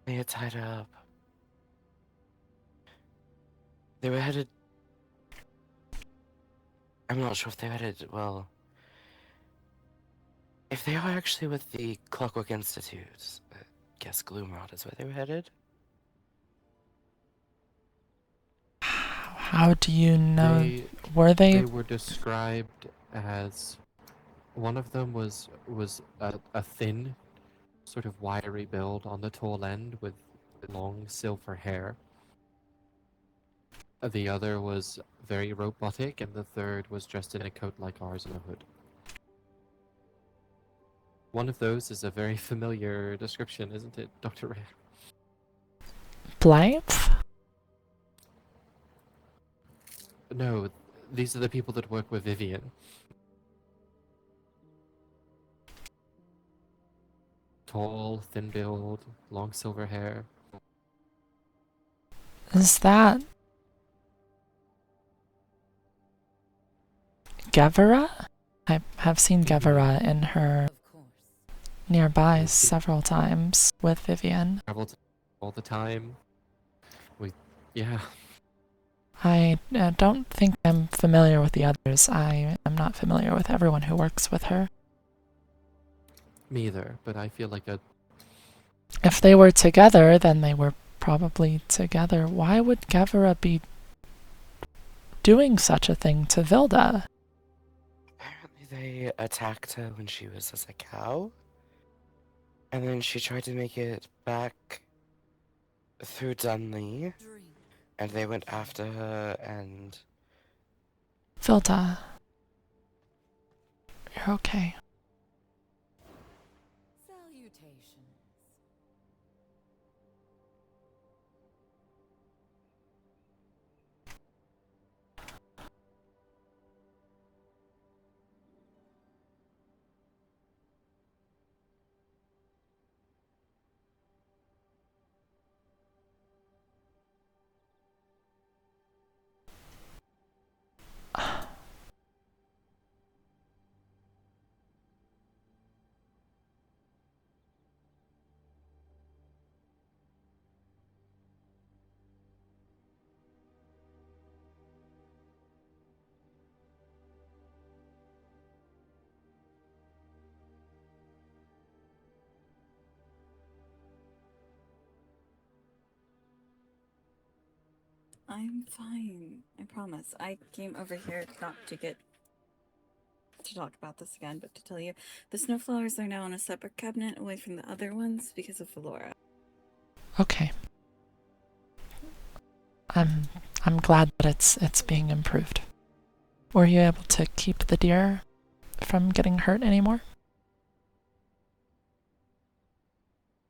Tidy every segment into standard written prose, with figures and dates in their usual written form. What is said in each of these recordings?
They had tied up. They were headed. I'm not sure if they were headed. Well, if they were actually with the Clockwork Institute, I guess Gloomrod is where they were headed. How do you know? They Were they? they were described as one of them was a thin, sort of wiry build on the tall end with long silver hair. The other was very robotic, and the third was dressed in a coat like ours and a hood. One of those is a very familiar description, isn't it, Dr. Ray? Blythe? No, these are the people that work with Vivienne. Tall, thin build, long silver hair. Is that Gevera? I have seen Gevera in her nearby She several times with Vivienne. travels all the time. Yeah. I don't think I'm familiar with the others. I am not familiar with everyone who works with her. Me either, but I feel like a If they were together, then they were probably together. Why would Gevera be doing such a thing to Vilda? Apparently, they attacked her when she was as a cow, and then she tried to make it back through Dunley, and they went after her and. Vilda, you're okay. Salutations. I'm fine. I promise. I came over here not to talk about this again, but to tell you the snowflowers are now in a separate cabinet away from the other ones because of Valora. Okay. I'm glad that it's being improved. Were you able to keep the deer from getting hurt anymore?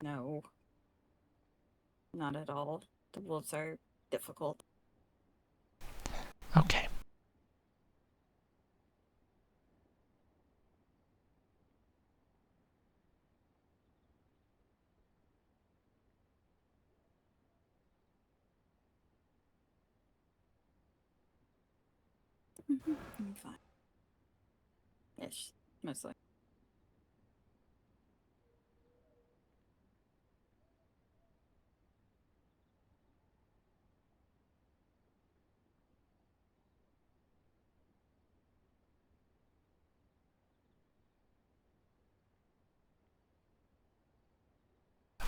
No. Not at all. The wolves are difficult. Okay. I'm fine. Ish. Mostly.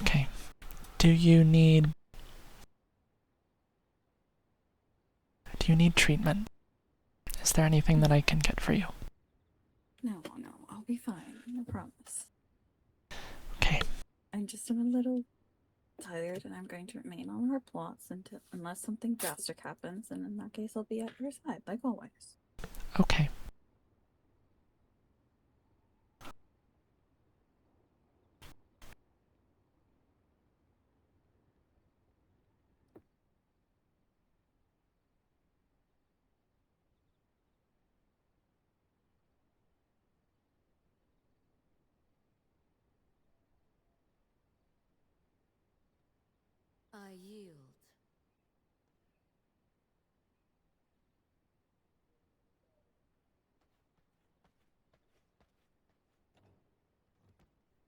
Okay. Do you need treatment? Is there anything that I can get for you? No, I'll be fine. I promise. Okay. I'm just a little tired and I'm going to remain on our plots unless something drastic happens, and in that case I'll be at your side, like always. Okay. I yield.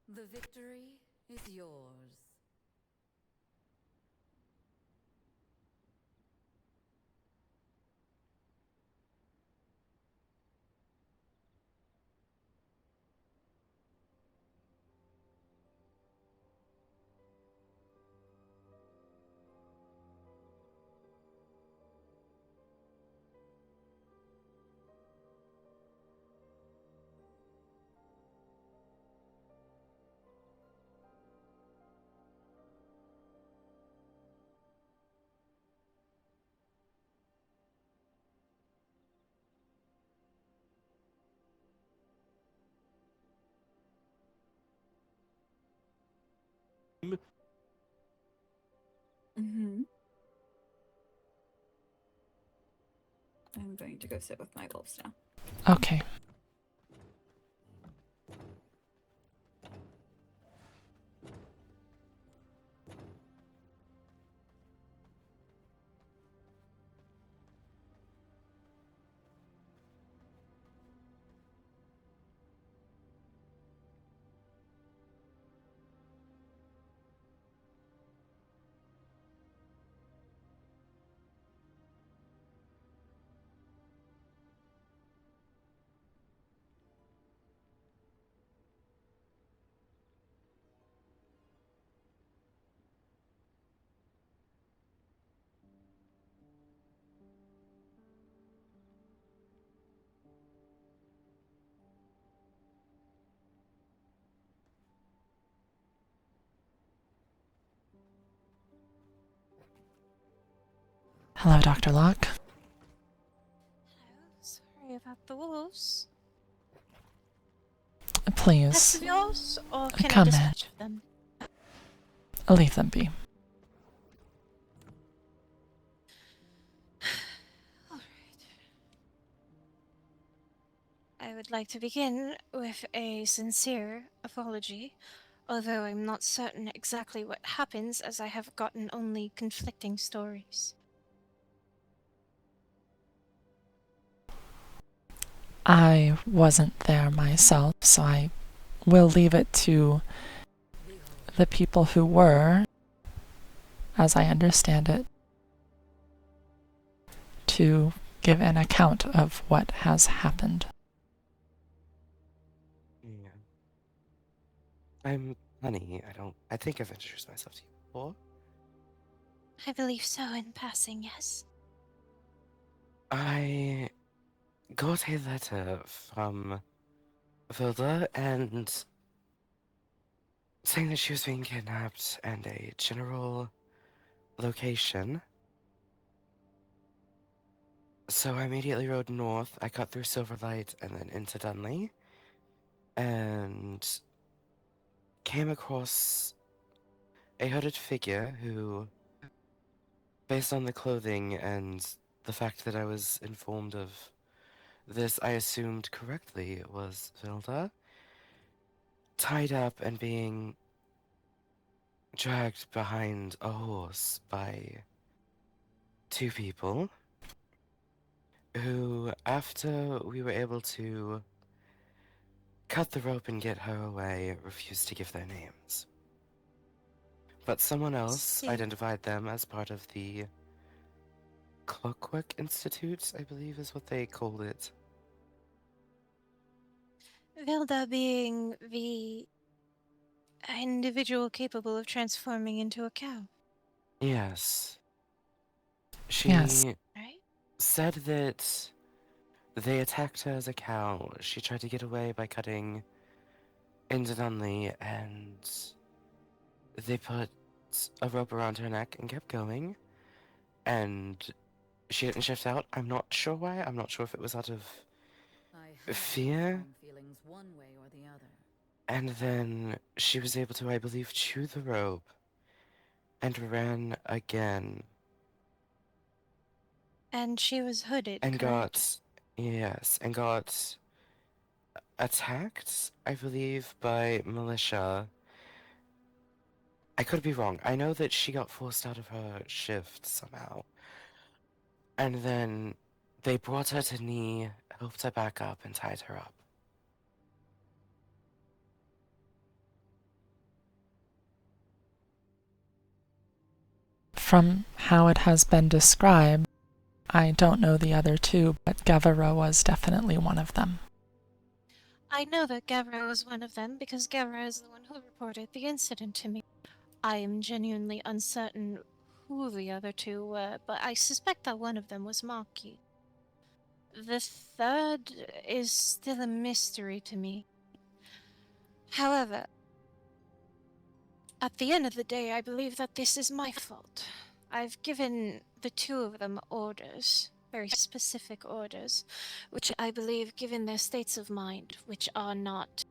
The victory is yours. Mm-hmm. I'm going to go sit with my wolves now. Okay. Hello, Dr. Locke. Hello, sorry about the wolves. Pets Please, of yours, or can I come in. dispatch of them? Leave them be. Alright. I would like to begin with a sincere apology, although I'm not certain exactly what happens as I have gotten only conflicting stories. I wasn't there myself, so I will leave it to the people who were, as I understand it, to give an account of what has happened. Yeah. I'm Honey. I think I've introduced myself to you before. I believe so in passing, yes. I got a letter from Vilda and saying that she was being kidnapped and a general location. So I immediately rode north. I cut through Silverlight and then into Dunley and came across a hooded figure who, based on the clothing and the fact that I was informed of this, I assumed correctly it was Vilda, tied up and being dragged behind a horse by two people who, after we were able to cut the rope and get her away, refused to give their names. But someone else See. identified them as part of the Clockwork Institute, I believe is what they called it. Vilda being the individual capable of transforming into a cow, Yes. She Yes. right? said that they attacked her as a cow. She tried to get away by cutting into Dunley, and they put a rope around her neck and kept going. And she didn't shift out. I'm not sure why. I'm not sure if it was out of I have fear. strong feelings one way or the other. And then she was able to, I believe, chew the rope and ran again. And she was hooded, And correct? and got attacked, I believe, by militia. I could be wrong. I know that she got forced out of her shift somehow. And then they brought her to knee, helped her back up, and tied her up. From how it has been described, I don't know the other two, but Gavara was definitely one of them. I know that Gavra was one of them because Gavra is the one who reported the incident to me. I am genuinely uncertain who the other two were, but I suspect that one of them was Maki. The third is still a mystery to me. However, at the end of the day, I believe that this is my fault. I've given the two of them orders, very specific orders, which I believe, given their states of mind, which are not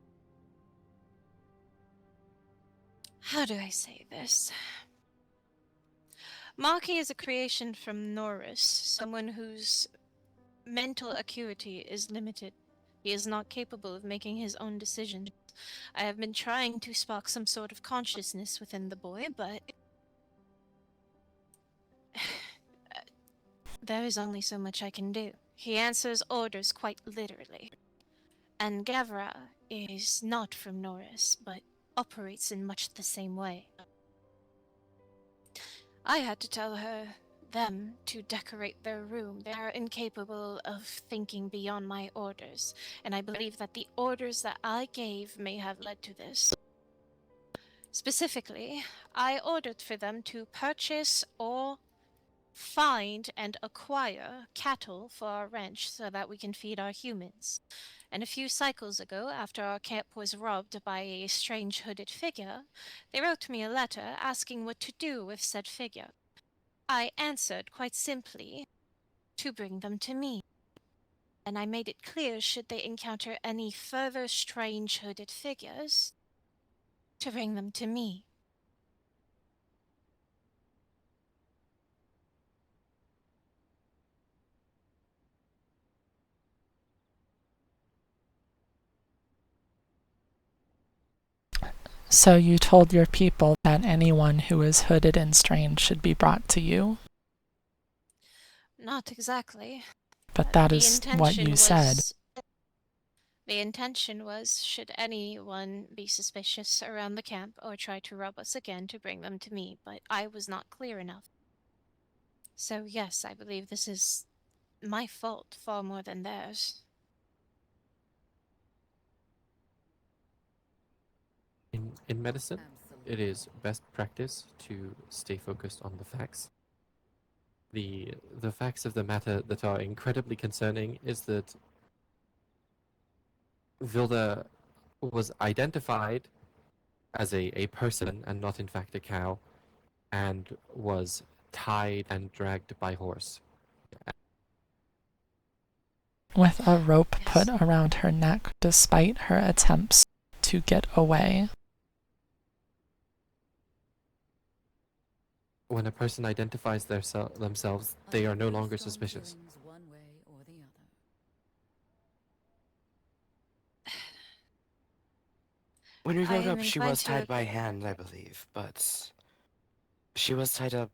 How do I say this? Maki is a creation from Norris, someone whose mental acuity is limited. He is not capable of making his own decisions. I have been trying to spark some sort of consciousness within the boy, but there is only so much I can do. He answers orders quite literally. And Gavra is not from Norris, but operates in much the same way. I had to tell them to decorate their room. They are incapable of thinking beyond my orders, and I believe that the orders that I gave may have led to this. Specifically, I ordered for them to purchase or find and acquire cattle for our ranch so that we can feed our humans. And a few cycles ago, after our camp was robbed by a strange hooded figure, they wrote me a letter asking what to do with said figure. I answered quite simply, to bring them to me. And I made it clear, should they encounter any further strange hooded figures, to bring them to me. So you told your people that anyone who is hooded and strange should be brought to you, Not exactly. but that The is what you said. The intention was, should anyone be suspicious around the camp or try to rob us again, to bring them to me, but I was not clear enough. So yes, I believe this is my fault far more than theirs. In medicine, it is best practice to stay focused on the facts. The facts of the matter that are incredibly concerning is that Vilda was identified as a person and not in fact a cow, and was tied and dragged by horse. With a rope Yes. put around her neck despite her attempts to get away. When a person identifies themselves, they are no longer suspicious. One way or the other. When we I rode am up, she inclined was to tied by agree. hand, I believe, but she was tied up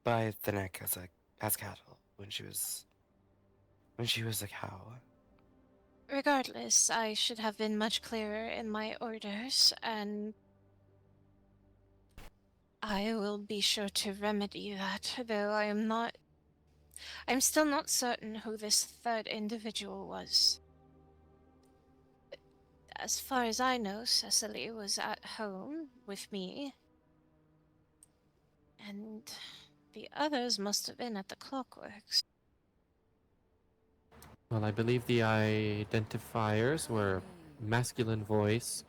by the neck as cattle when she was a cow. Regardless, I should have been much clearer in my orders, and I will be sure to remedy that, though I'm still not certain who this third individual was. As far as I know, Cecily was at home with me, and the others must have been at the clockworks. Well, I believe the identifiers were masculine voice,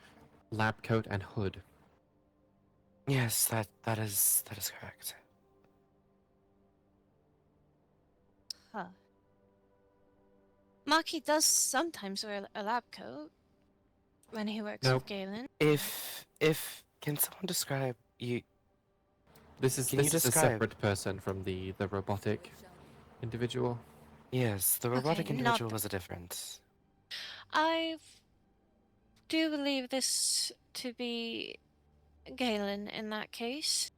lab coat, and hood. Yes, that is correct. Huh. Maki does sometimes wear a lab coat when he works No. with Galen. If can someone describe you? This is Can you a describe- separate person from the robotic individual. Yes, the robotic Okay, not individual the- was a difference. I do believe this to be Galen in that case.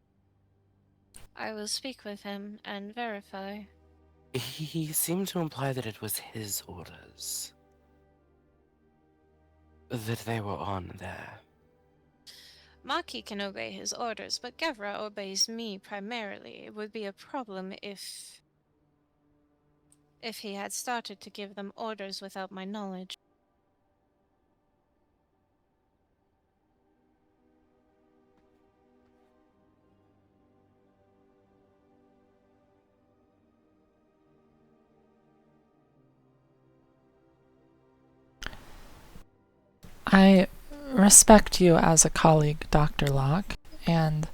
I will speak with him and verify. He seemed to imply that it was his orders that they were on there. Maki can obey his orders, but Gavra obeys me primarily. It would be a problem if he had started to give them orders without my knowledge. I respect you as a colleague, Dr. Locke, and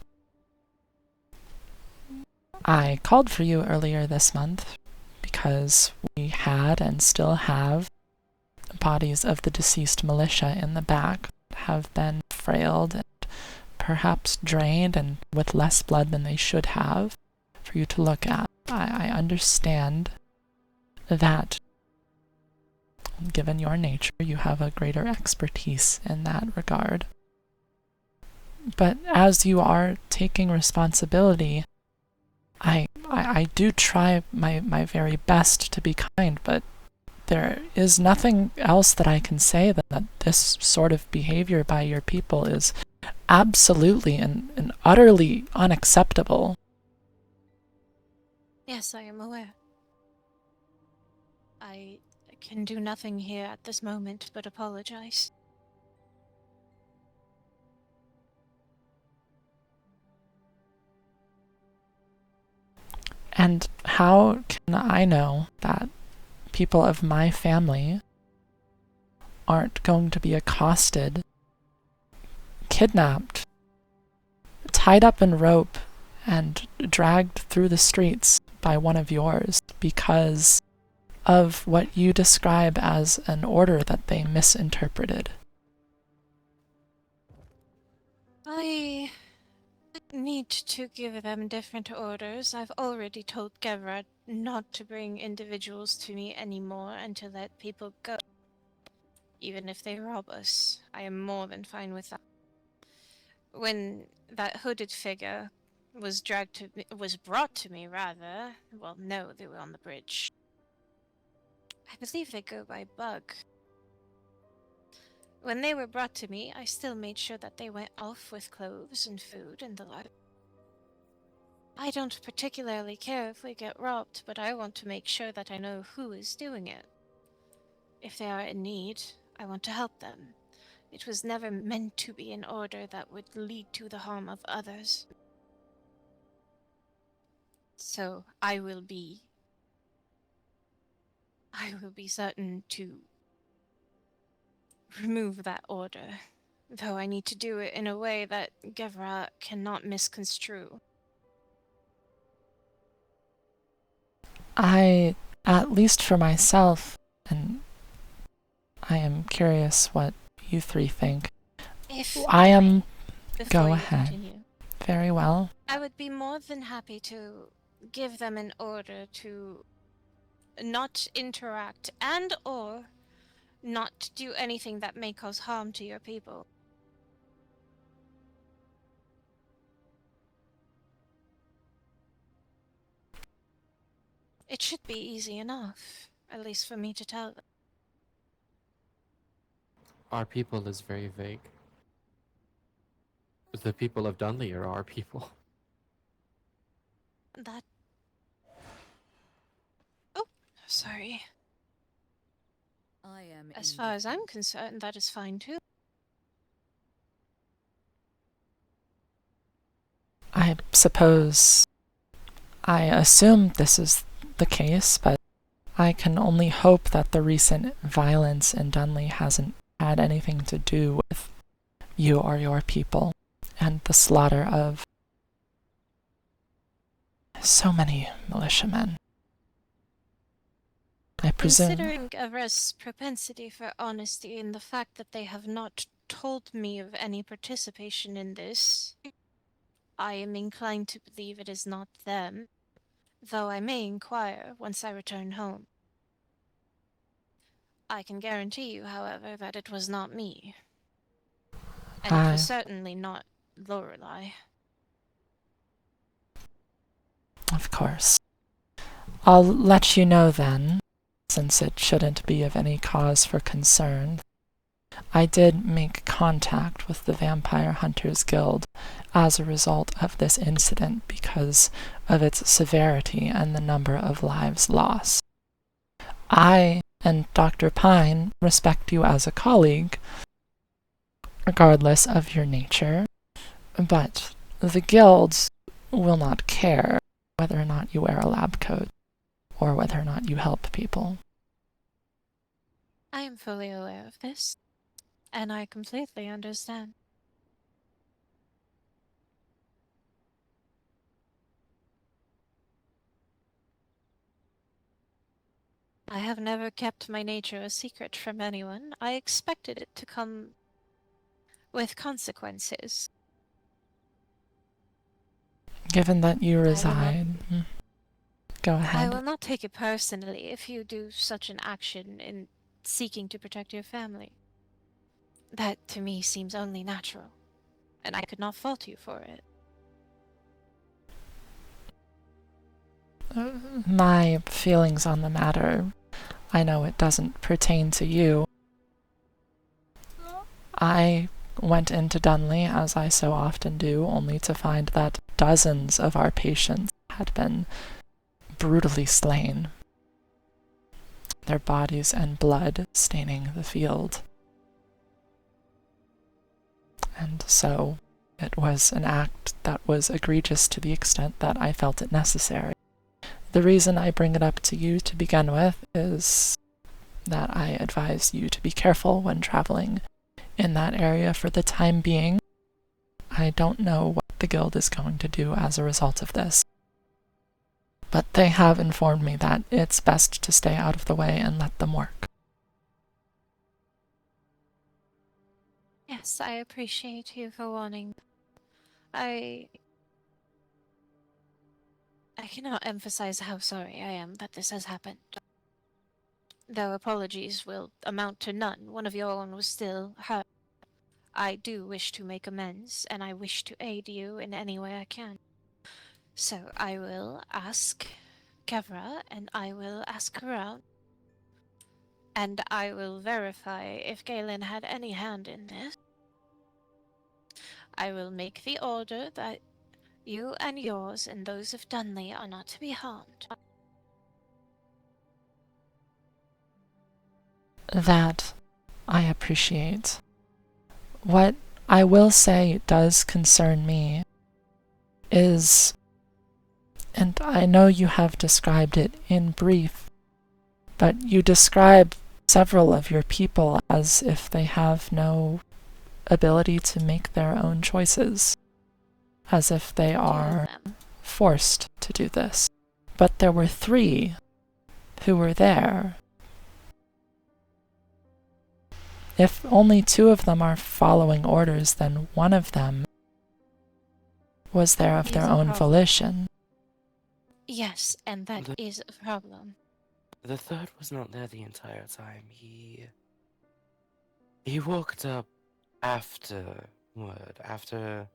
I called for you earlier this month because we had and still have bodies of the deceased militia in the back that have been frailed and perhaps drained and with less blood than they should have for you to look at. I understand that, given your nature, you have a greater expertise in that regard. But as you are taking responsibility, I do try my very best to be kind, but there is nothing else that I can say than that this sort of behavior by your people is absolutely and utterly unacceptable. Yes, I am aware. I can do nothing here at this moment but apologize. And how can I know that people of my family aren't going to be accosted, kidnapped, tied up in rope, and dragged through the streets by one of yours because of what you describe as an order that they misinterpreted? I need to give them different orders. I've already told Gevra not to bring individuals to me anymore and to let people go. Even if they rob us, I am more than fine with that. When that hooded figure was brought to me rather, well, no, they were on the bridge. I believe they go by Bug. When they were brought to me, I still made sure that they went off with clothes and food and the like. I don't particularly care if we get robbed, but I want to make sure that I know who is doing it. If they are in need, I want to help them. It was never meant to be an order that would lead to the harm of others. So I will be certain to remove that order, though I need to do it in a way that Gevra cannot misconstrue. I, at least for myself, and I am curious what you three think. If I am. before Go you ahead. continue, Very well. I would be more than happy to give them an order to not interact and or not do anything that may cause harm to your people. It should be easy enough, at least for me to tell them. Our people is very vague. The people of Dunley are our people. That... Oh, sorry. I am As far as I'm indifferent. concerned, that is fine too. I suppose. I assume this is the case, but I can only hope that the recent violence in Dunley hasn't had anything to do with you or your people and the slaughter of so many militiamen. I presume. Considering Gavra's propensity for honesty and the fact that they have not told me of any participation in this, I am inclined to believe it is not them, though I may inquire once I return home. I can guarantee you, however, that it was not me. And it was certainly not Lorelei. Of course. I'll let you know then, since it shouldn't be of any cause for concern. I did make contact with the Vampire Hunters Guild as a result of this incident because of its severity and the number of lives lost. I and Dr. Pine respect you as a colleague, regardless of your nature, but the guilds will not care whether or not you wear a lab coat or whether or not you help people. I am fully aware of this, and I completely understand. I have never kept my nature a secret from anyone. I expected it to come with consequences. Given that you will not- reside... Go I ahead. will not take it personally if you do such an action in seeking to protect your family. That, to me, seems only natural, and I could not fault you for it. My feelings on the matter, I know it doesn't pertain to you. I went into Dunley, as I so often do, only to find that dozens of our patients had been brutally slain, their bodies and blood staining the field. And so it was an act that was egregious to the extent that I felt it necessary. The reason I bring it up to you to begin with is that I advise you to be careful when traveling in that area for the time being. I don't know what the guild is going to do as a result of this, but they have informed me that it's best to stay out of the way and let them work. Yes, I appreciate you for warning. I cannot emphasize how sorry I am that this has happened. Though apologies will amount to none, one of your own was still hurt. I do wish to make amends, and I wish to aid you in any way I can. So I will ask Kevra, and I will ask around, and I will verify if Galen had any hand in this. I will make the order that you and yours and those of Dunley are not to be harmed. That I appreciate. What I will say does concern me is, and I know you have described it in brief, but you describe several of your people as if they have no ability to make their own choices, as if they are forced to do this. But there were 3 who were there. If only 2 of them are following orders, then one of them was there of their own volition. Yes, and that is a problem. The third was not there the entire time. He walked up afterward, after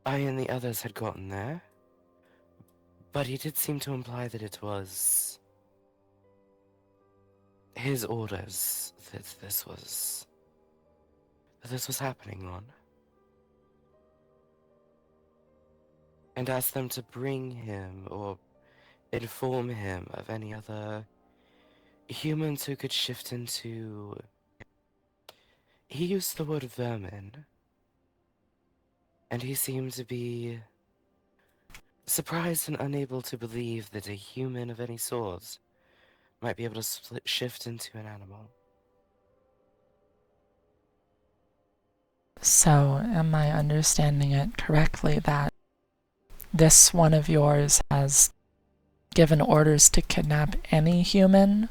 I and the others had gotten there. But he did seem to imply that it was his orders that this was happening on. And asked them to bring him or inform him of any other humans who could shift into... He used the word vermin. And he seemed to be surprised and unable to believe that a human of any sort might be able to shift into an animal. So, am I understanding it correctly that this one of yours has given orders to kidnap any human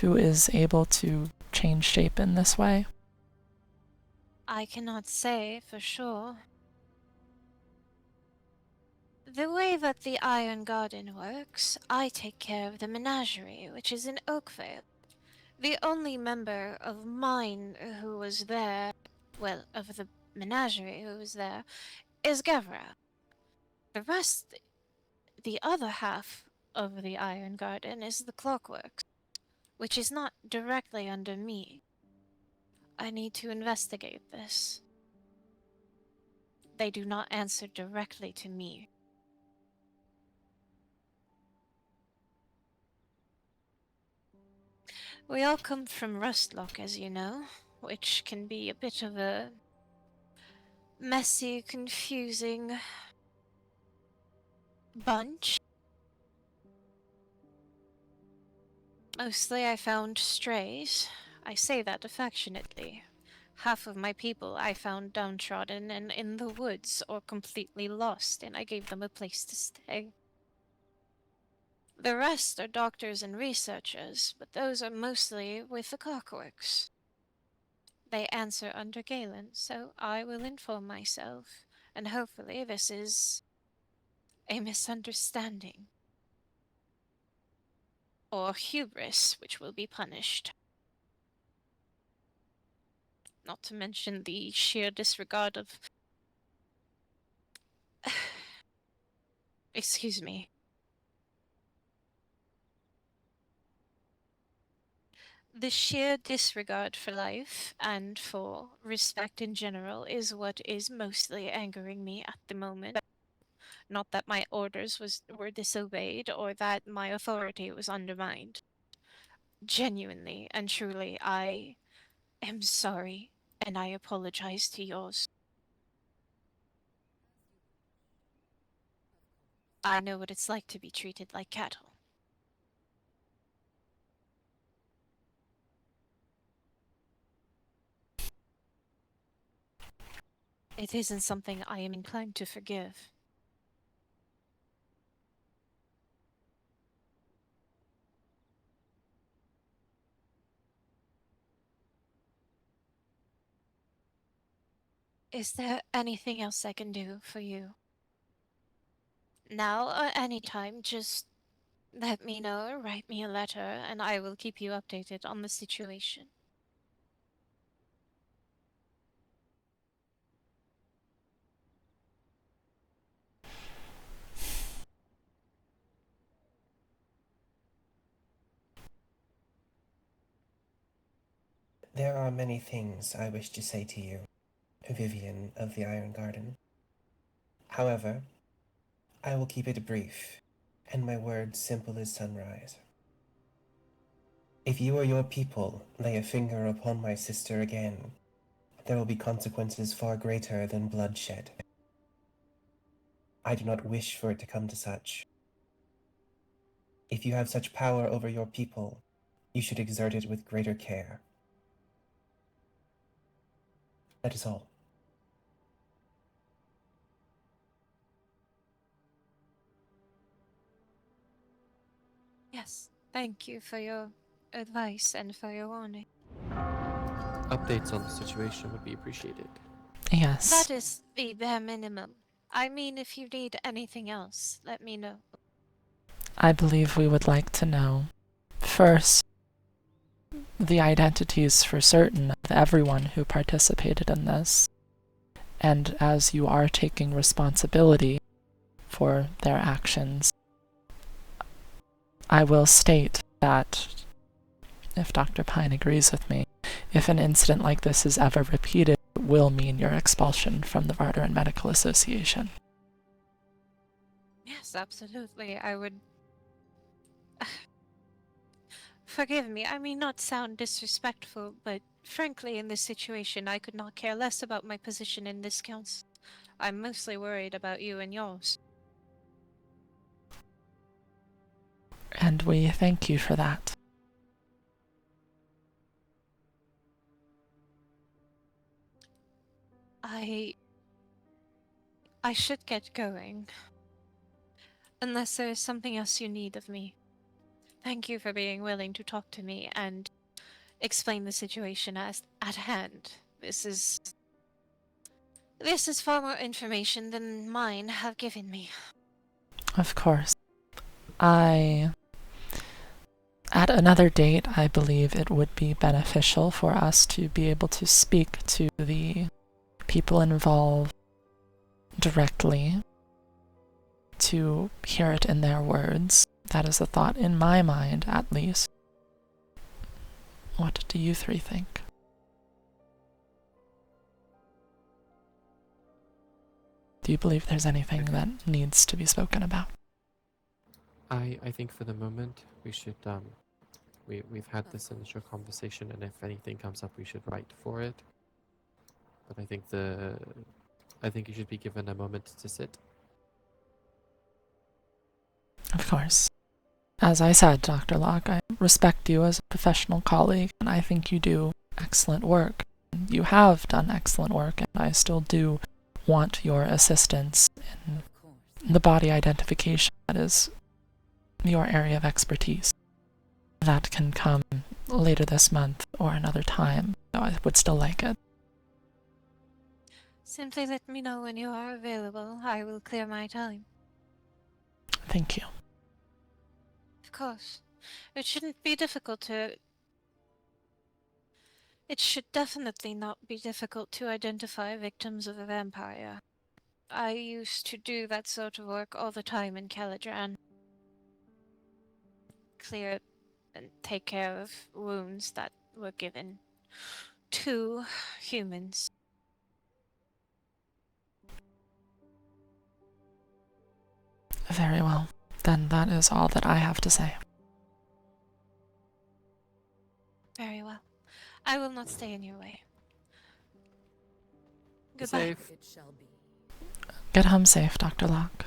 who is able to change shape in this way? I cannot say for sure. The way that the Iron Garden works, I take care of the menagerie, which is in Oakvale. The only member of mine who was there, well, of the menagerie who was there, is Gavra. The rest, the other half of the Iron Garden is the Clockworks, which is not directly under me. I need to investigate this. They do not answer directly to me. We all come from Rustlock, as you know, which can be a bit of a messy, confusing bunch. Mostly I found strays. I say that affectionately. Half of my people I found downtrodden and in the woods or completely lost, and I gave them a place to stay. The rest are doctors and researchers, but those are mostly with the Clockworks. They answer under Galen, so I will inform myself, and hopefully this is a misunderstanding. Or hubris, which will be punished. Not to mention the sheer disregard of... Excuse me. The sheer disregard for life and for respect in general is what is mostly angering me at the moment. Not that my orders were disobeyed or that my authority was undermined. Genuinely and truly, I am sorry, and I apologize to yours. I know what it's like to be treated like cattle. It isn't something I am inclined to forgive. Is there anything else I can do for you? Now or any time, just let me know, write me a letter, and I will keep you updated on the situation. There are many things I wish to say to you, Vivienne of the Iron Garden. However, I will keep it brief, and my words simple as sunrise. If you or your people lay a finger upon my sister again, there will be consequences far greater than bloodshed. I do not wish for it to come to such. If you have such power over your people, you should exert it with greater care. That is all. Yes, thank you for your advice and for your warning. Updates on the situation would be appreciated. Yes. That is the bare minimum. I mean, if you need anything else, let me know. I believe we would like to know, first, the identities for certain of everyone who participated in this. And as you are taking responsibility for their actions, I will state that, if Dr. Pine agrees with me, if an incident like this is ever repeated, it will mean your expulsion from the Vardaran Medical Association. Yes, absolutely. I would... Forgive me, I may not sound disrespectful, but frankly, in this situation, I could not care less about my position in this council. I'm mostly worried about you and yours. And we thank you for that. I should get going. Unless there is something else you need of me. Thank you for being willing to talk to me and explain the situation as at hand. This is far more information than mine have given me. Of course. At another date, I believe it would be beneficial for us to be able to speak to the people involved directly, to hear it in their words. That is a thought in my mind, at least. What do you three think? Do you believe there's anything that needs to be spoken about? I think for the moment we should we've had this initial conversation, and if anything comes up we should write for it. But I think you should be given a moment to sit. Of course. As I said, Dr. Locke, I respect you as a professional colleague, and I think you do excellent work. You have done excellent work, and I still do want your assistance in the body identification. That is your area of expertise. That can come later this month or another time, though I would still like it. Simply let me know when you are available. I will clear my time. Thank you. Of course. It shouldn't be difficult to. It should definitely not be difficult to identify victims of a vampire. I used to do that sort of work all the time in Caladran. Clear and take care of wounds that were given to humans. Very well. Then that is all that I have to say. Very well. I will not stay in your way. Be Goodbye. safe. It shall be. Get home safe, Dr. Locke.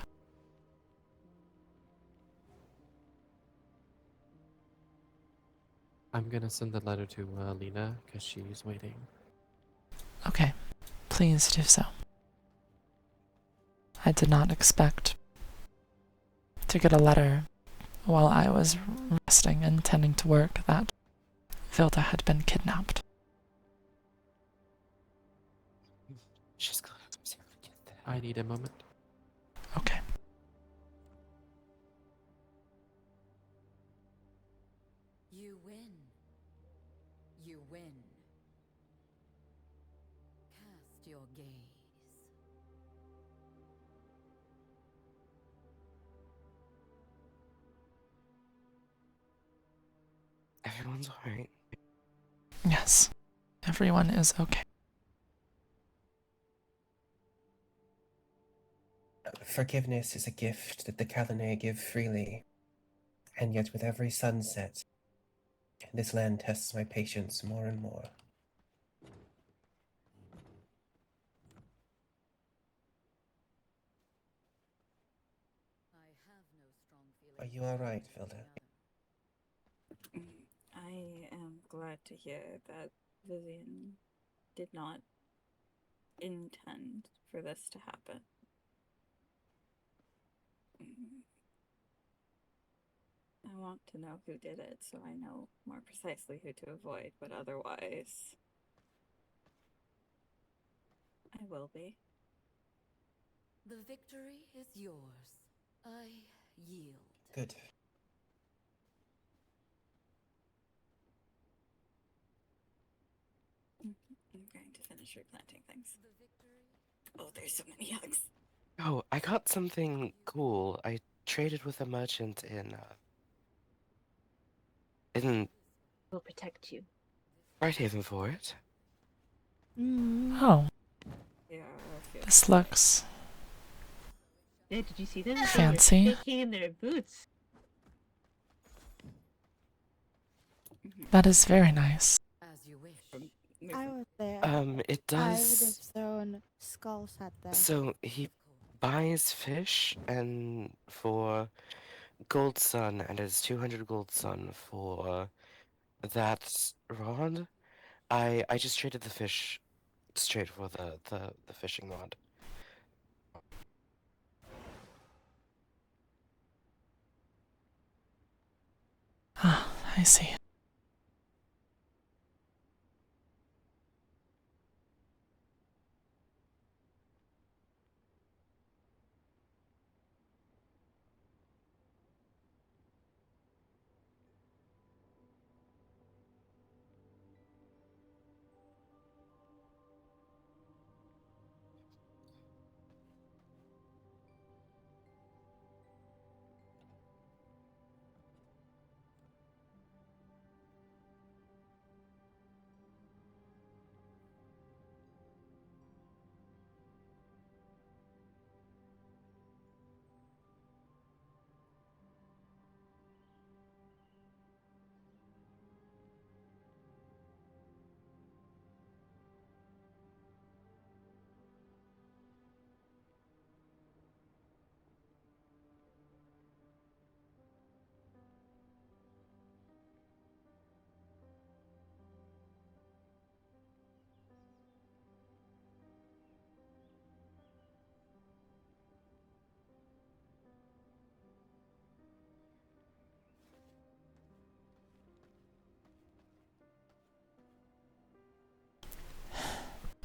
I'm gonna send the letter to Lena because she's waiting. Okay, please do so. I did not expect to get a letter while I was resting and tending to work that Vilda had been kidnapped. She's gonna see if we get there. I need a moment. Okay. You win. You win. Cast your gaze. Everyone's alright. Yes, everyone is okay. Forgiveness is a gift that the Kalinae give freely, and yet with every sunset, this land tests my patience more and more. I have no strong feeling. Are you alright, Vilda? I am glad to hear that Vivienne did not intend for this to happen. I want to know who did it so I know more precisely who to avoid, but otherwise, I will be. The victory is yours. I yield. Good. I'm going to finish replanting things. The victory. Oh, there's so many hugs. Oh, I got something cool. I traded with a merchant in Will protect you. Brighthaven for it. Oh, Yeah, I feel this looks Yeah, did you see them? They were fancy. shaking in their boots. That is very nice. As you wish. I was there. It I would have does. thrown skulls at them. So he buys fish and for gold sun, and it's 200 gold sun for that rod. I just traded the fish straight for the fishing rod. Ah, I see.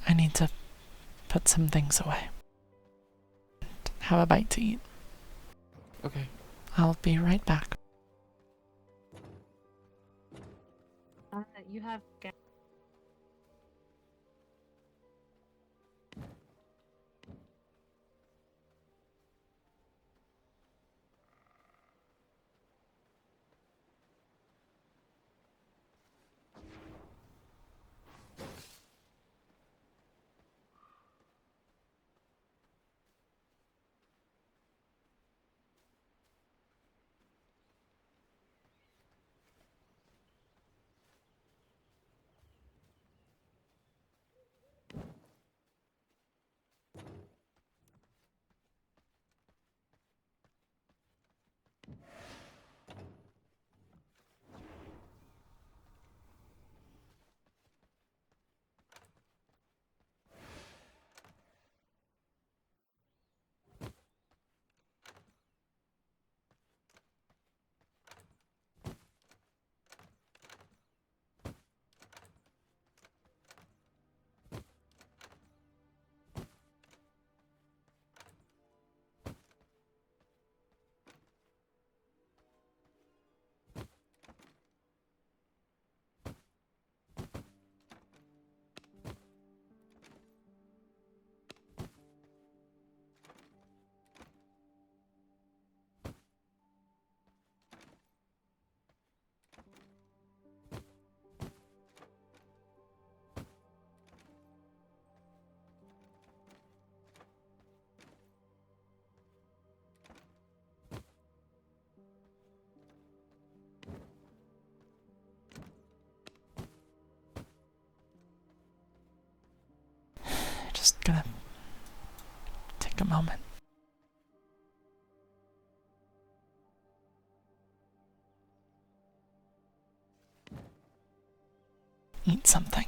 I need to put some things away. Have a bite to eat. Okay. I'll be right back. You have. Just gonna take a moment. Eat something.